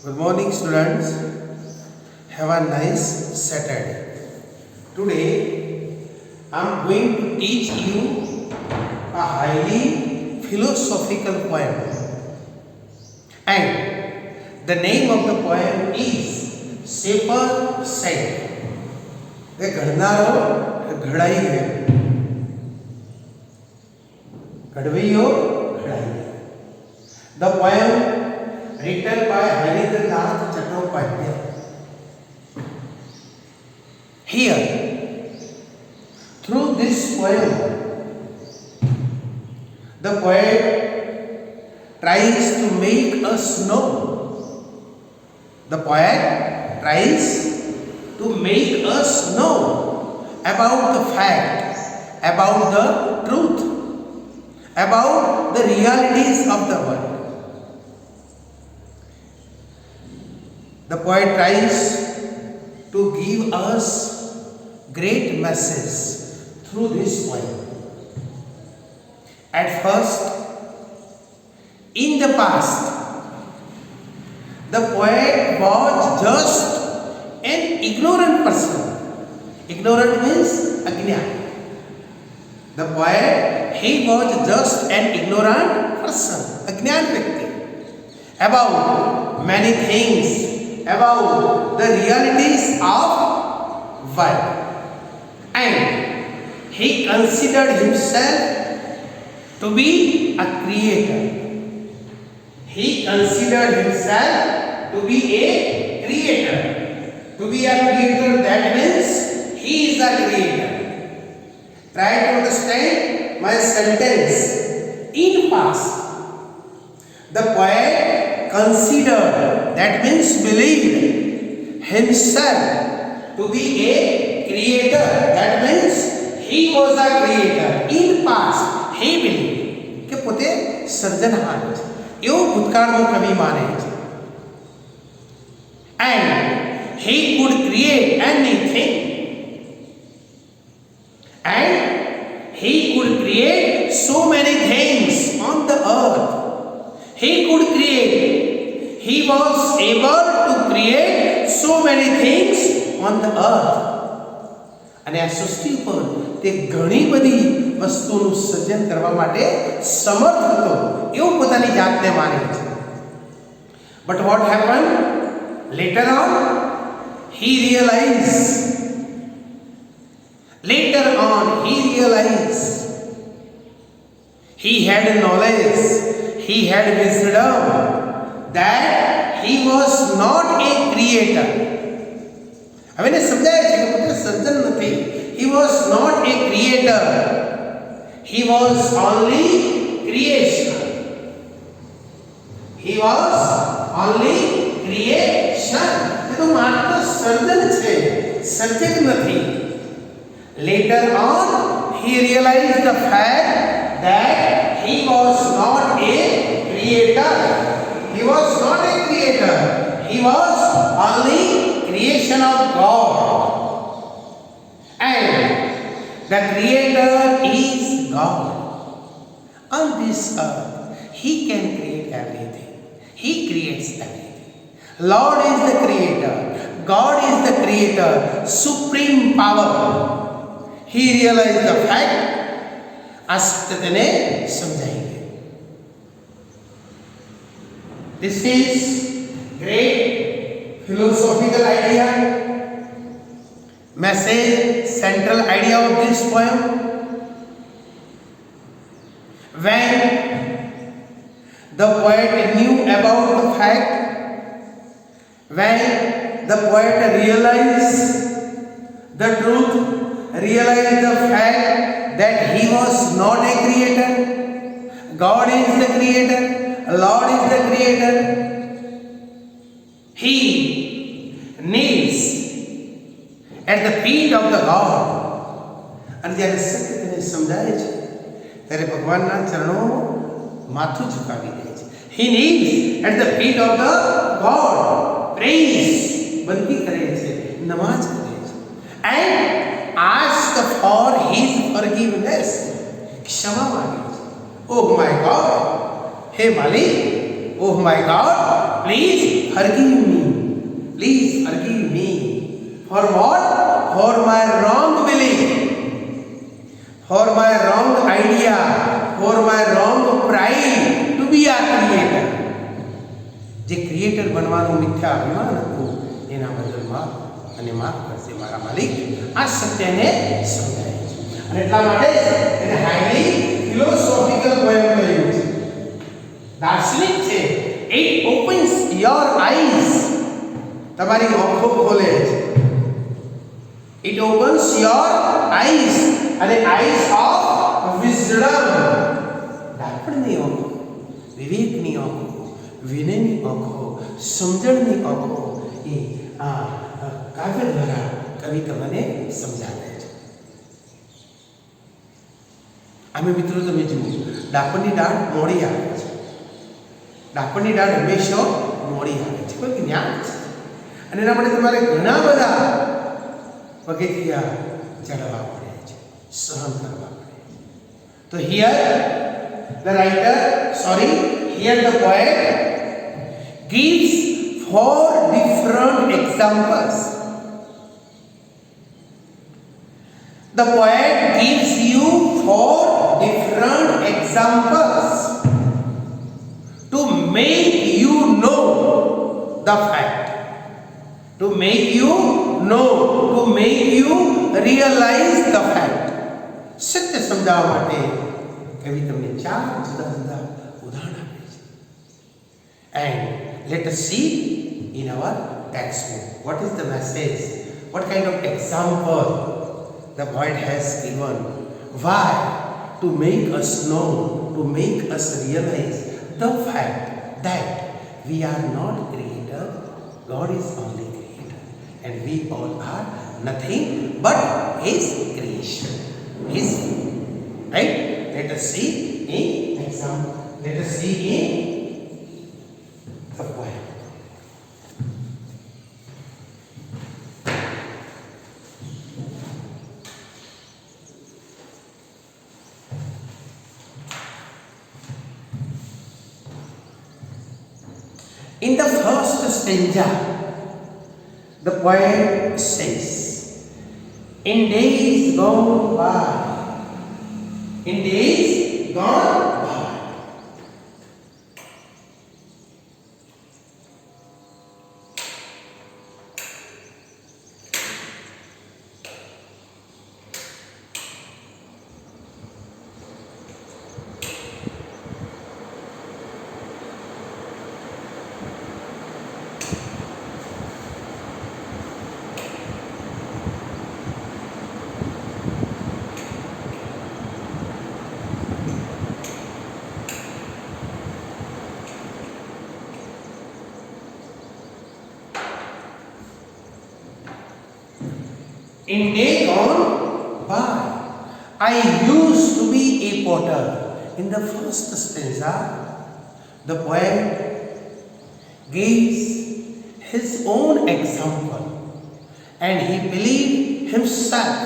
Good morning, students. Have a nice Saturday. Today, I am going to teach you a highly philosophical poem. And the name of the poem is Shaper Said. The घड़नारो घड़ाई है, घड़वैयो घड़ाई. The poem written by Harindranath Chattopadhyay. Here, through this poem, the poet tries to make us know. The poet tries to make us know about the fact, about the truth, about the realities of the world. The poet tries to give us great message through this poem. At first, in the past, the poet was just an ignorant person. Ignorant means ajnana. The poet, he was just an ignorant person, ajnana vyakti, about many things, about the realities of world, and he considered himself to be a creator. He considered himself to be a creator. To be a creator, that means he is a creator. Try to understand my sentence. In past, the poet considered, that means believed, himself to be a creator. That means he was a creator. In past, he believed કે પોતે સર્જનહાર છે, એવું ભૂતકાળનો કવિ માને છે. And he could create anything. And he could create so many things on the earth. He could create. He was able to create so many things on the earth. અને આ સૃષ્ટિ પર તે ઘણી બધી વસ્તુઓનું સર્જન કરવા માટે સમર્થ હતો, એવું પોતાની જાતને માને છે. But what happened? Later on, he realized. Later on, he realized. He had knowledge. He had wisdom that he was not a creator. હવે એને સમજાય છે કે પોતે સર્જન નથી. He was not a creator. He was only creation. He was only creation. એ તો માત્ર સર્જન છે, સર્જક નથી. Later on, he realized the fact that he was not a creator. He was not a creator. He was only creation of God. And the creator is God. On this earth, he can create everything. He creates everything. Lord is the creator. God is the creator. Supreme power. He realized the fact. તેને સમજાઈ. This is great philosophical idea, message, central idea of this poem. When the poet knew about the fact, when the poet realized the truth, realized the fact that he was not a creator, God is the creator, Lord is the creator, he kneels at the feet of the God. અને જ્યારે સત્ય તેને સમજાય છે ત્યારે ભગવાનના ચરણોમાં માથું ઝુકાવી દે છે. He kneels at the feet of the God, praise, બંદી કરે છે, નમાઝ કરે છે, and ask for his forgiveness. ક્ષમા માંગે છે. Oh my God, hey Malik, oh my God, please forgive me. Please forgive me. For what? For my wrong belief, for my wrong idea, for my wrong pride to be a creator. જે creator બનવાનું મિથ્યા અભિમાન હતું એના બદલ માફ કરશે મારા માલિક. આ સત્યને સમજાય છે અને એટલા માટે એને હાઈલી ફિલોસોફિકલ પોએમ કહ્યું છે, દાર્શનિક છે. ઇટ ઓપન્સ યોર આઈઝ, તમારી આંખો ખોલે છે. ઇટ ઓપન્સ યોર આઈઝ, અને આઈઝ ઓફ વિઝડમ, ડાપણની આંખો, વિવેકની આંખો, વિનયની આંખો, સમજણની આંખો. એ આ કાવ્ય દ્વારા કવિ તમને સમજાવે છે. આમે મિત્રો તમે જુઓ, ડાપણની ડાળ મોડી આવે છે, ડાપણની ડાળ હંમેશા મોડી આવે છે, કોઈ જ્ઞાન છે. અને એના માટે તમારે ઘણા બધા પગથિયા ચડવા પડે છે, સહન કરવા પડે છે. તો here the poet gives 4 different examples. The poet gives you 4 different examples to make you know the fact, to make you know, to make you realize the fact. સત્ય સમજાવવા માટે કવિ તમને 4 જુદા જુદા ઉદાહરણ આપે છે. And let us see in our textbook what is the message, what kind of example the poet has given. Why? To make us know, to make us realize the fact that we are not creator, God is only creator, and we all are nothing but His creation. His, right? Let us see in example. Let us see in the poem. In the first stanza, the poet says, in days gone by, in days gone by, in day gone by, I used to be a potter. In the first stanza, the poet gives his own example, and he believed himself,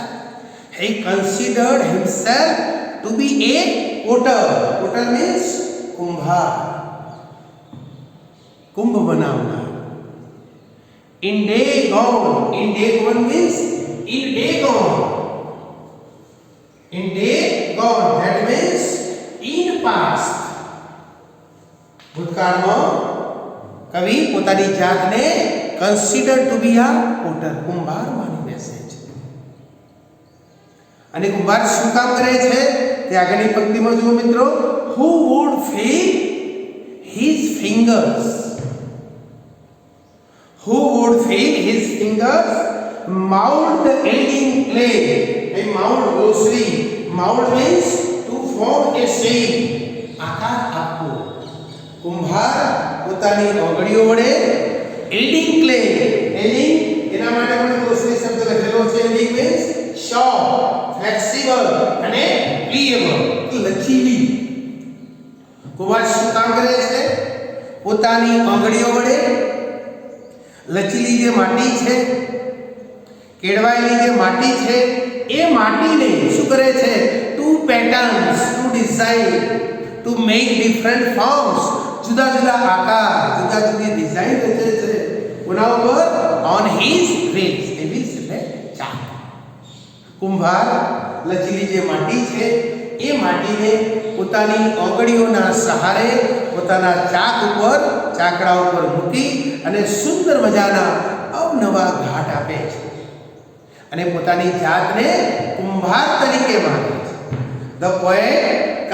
he considered himself to be a potter. Potter means kumbhar, kumbh banavna. In day gone means in day gone. In day gone, that means in past. ભૂતકાળમાં કવિ પોતાની જાતને consider two બી આ Potter, કુંભાર માની બેસે છે. અને કુંભાર શું કામ કરે છે તે આગળની પંક્તિમાં જુઓ મિત્રો. Who would feel his fingers? Who would feel his fingers mold the aiding clay? A mold glossary. Mold means to form a shape. આકાર આપવો. કુંભાર પોતાની આંગળીઓ વડે એડિંગ ક્લે, એડિંગ એના માટે પણ ગ્લોસરી શબ્દ લખેલો છે. એડિંગ means soft, flexible અને pliable, લચીલી. કુંભાર શું કામ કરે છે? પોતાની આંગળીઓ વડે લચીલી જે માટી છે, કેળવાયેલી જે માટી છે, એ માટીને શું કરે છે? To patterns, to design, to make different forms, જુદા જુદા આકાર, જુદા જુદી ડિઝાઇન રચે છે. કોના ઉપર? On his wheels. A wheels એટલે ચાક. કુંભાર લચીલી જે માટી છે એ માટીને પોતાની આંગળીઓના સહારે પોતાના ચાક ઉપર, ચાકડા ઉપર મૂકી અને સુંદર મજાના અવનવા ઘાટ આપે છે અને પોતાની જાતને કુંભાર તરીકે માને છે. The poet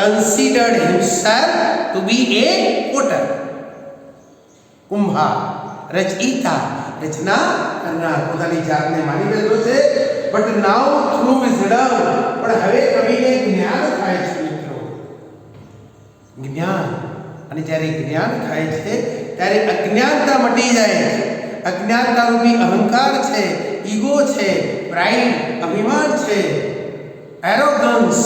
considered himself to be a potter. કુંભાર, રચયિતા, રચના કરનાર, પોતાની જાતને માની બેઠો છે. બટ નાઉ થ્રુ વિઝડમ, પણ હવે કવિને જ્ઞાન થાય છે મિત્રો. જ્ઞાન, અને જ્યારે જ્ઞાન થાય છે ત્યારે અજ્ઞાનતા મટી જાય છે. અજ્ઞાનતા રૂપી અહંકાર છે, ઈગો છે, પ્રાઇડ, અભિમાન છે, એરોગન્સ,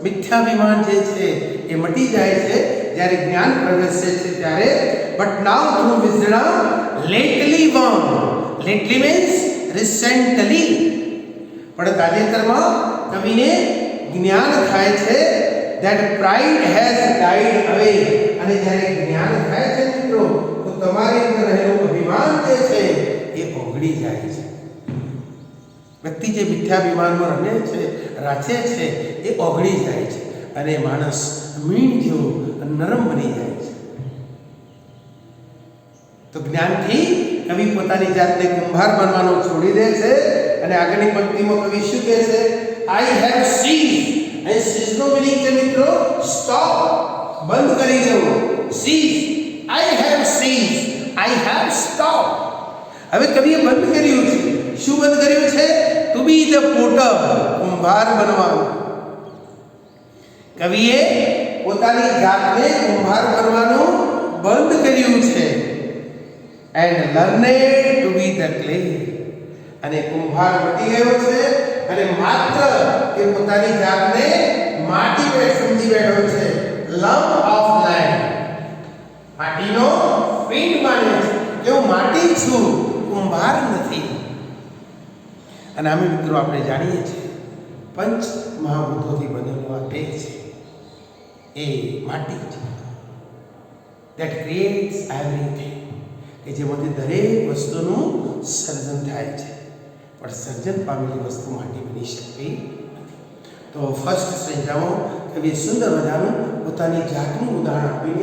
મિથ્યાભિમાન જે છે એ મટી જાય છે જ્યારે જ્ઞાન પ્રવેશે છે ત્યારે. But now through wisdom લેટલી Warne, લેટલી means recently, પણ તાજેતરમાં કવિને જ્ઞાન થાય છે. ધેટ પ્રાઇડ હેઝ ડાઈડ અવે, અને જ્યારે જ્ઞાન થાય છે મિત્રો તો તમારી અંદર રહેલું અભિમાન જે છે એ ઓગળી જાય છે. વ્યક્તિ જે મિથ્યાભિમાનમાં રમે છે, રાચે છે, એ ઓગળી જાય છે અને માણસ મીણ જેવો નરમ બની જાય છે. તો જ્ઞાનથી કવિ પોતાની જાતને કુંભાર બનવાનું છોડી દે છે અને આગળની પંક્તિમાં કવિ શું કહે છે? I have cease. અને સીઝ નો મીનિંગ છે મિત્રો સ્ટોપ, બંધ કરી દેવું. Cease, I have cease, I have stop. હવે કવિએ બંધ કર્યું છે. શું બંધ કર્યું છે? ટુ બી ધ પોટર, કુંભાર બનવાનું. કવિએ પોતાની જાતને કુંભાર બનવાનું બંધ કર્યું છે. And learned to be the clay, અને કુંભાર મટી ગયો છે અને માત્ર એ પોતાની જાતને માટી પર સમજી બેઠો છે. લમ્પ ઓફ લેન્ડ, માટીનો પિંડ માને છે કે હું માટી છું, કુંભાર નથી. અને આમે મિત્રો આપણે જાણીએ છીએ પંચ મહાભૂતોથી બનેલું આ દેહ છે એ માટી છે. ધેટ ક્રિએટ્સ એવરીથિંગ, કે જેમાંથી દરેક વસ્તુનું સર્જન થાય છે, પણ સર્જન પામેલી વસ્તુ માટી બની શકતી નથી. તો ફર્સ્ટ સ્ટ્રેન્જામાં કવિએ સુંદર મજાનું પોતાની જાતનું ઉદાહરણ આપીને